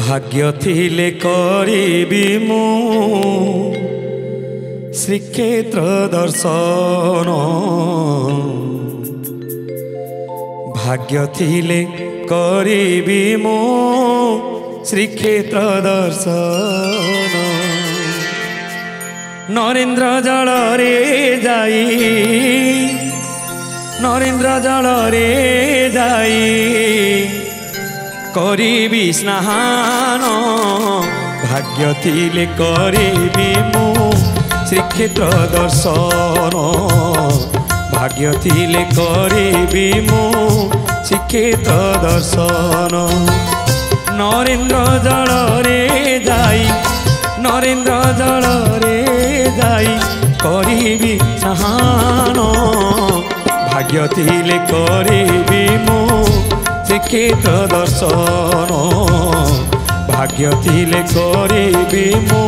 भाग्य थिले करिबी मु श्रीक्षेत्र दर्शन भाग्य थिले करिबी मु श्रीक्षेत्र दर्शन नरेन्द्र जल रे जाई नरेन्द्र जल रे जाई करिबी स्नान भाग्य थिले करिबी मु श्रीक्षेत्र दर्शन भाग्य थिले करिबी मु श्रीक्षेत्र दर्शन नरेन्द्र जल रे जाई नरेन्द्र जल रे जाई करिबी स्नान भाग्य थिले करिबी मु श्रीक्षेत्र दर्शन भाग्य थिले करिबी मु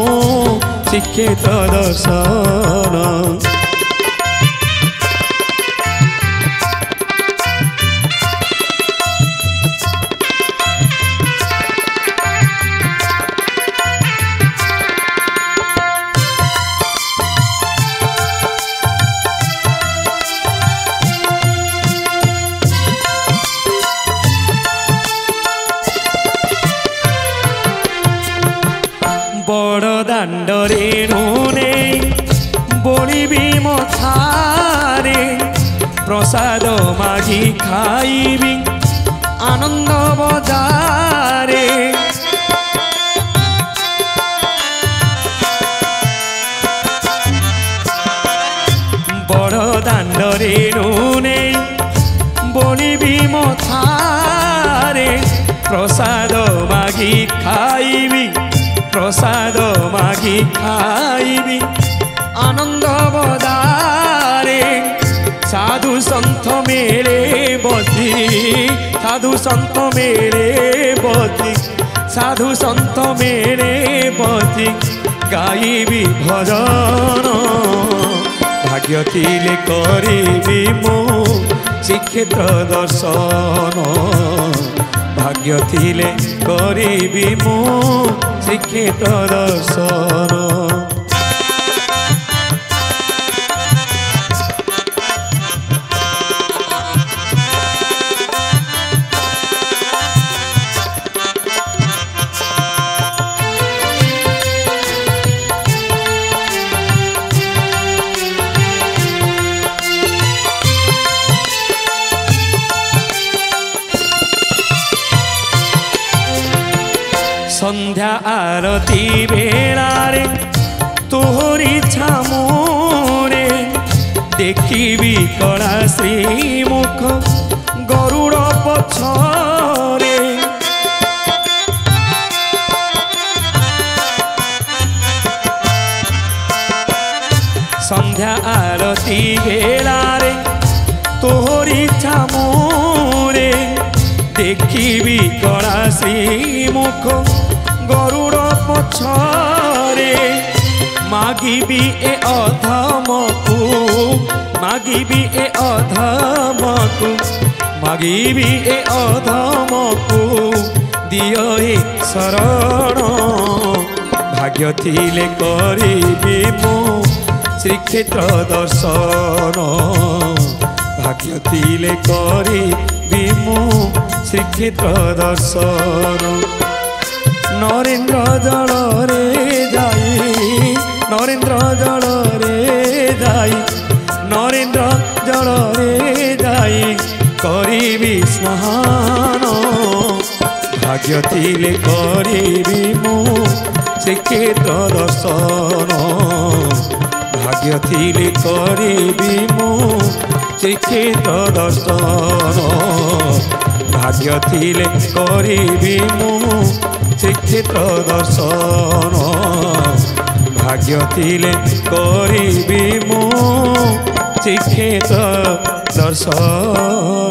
श्रीक्षेत्र दर्शन बड़ दांडरे नुने बोलिबी मथारे प्रसाद मागी खाइबी आनंद बजारे बड़ दांडरे नुने बोलिबी मथारे प्रसाद मागी खाइबी प्रसाद मागी खाइबी आनंद बजारे साधु संत मेरे बसी साधु संत मेरे बसी साधु संत मेरे बसी गाइबी भजन भाग्य थिले करिबी मु श्रीक्षेत्र दर्शन भाग्य थिले करिबी मु श्रीक्षेत्र दर्शन संध्या आरती बेलारे तोहरी छामुरे देखिबी कला श्रीमुख गरुड़ पछरे संध्या आरती बेलारे तोहरी छामुरे देखिबी कला श्रीमुख गरुड़ पछरे मागिबी ए अधमकु मागिबी ए अधमकु मागिबी ए अधमकु दियो हे शरण भाग्य थिले करिबी मु श्रीक्षेत्र दर्शन भाग्य थिले करिबी मु श्रीक्षेत्र दर्शन नरेन्द्र जल रे जाई नरेन्द्र जल रे जाई नरेन्द्र जल रे जाई करिबी स्नान भाग्य थिले करिबी मु श्रीक्षेत्र दर्शन भाग्य थिले करिबी मु श्रीक्षेत्र दर्शन भाग्य थिले करिबी मु श्रीक्षेत्र दर्शन भाग्य थिले करिबी मु श्रीक्षेत्र दर्शन।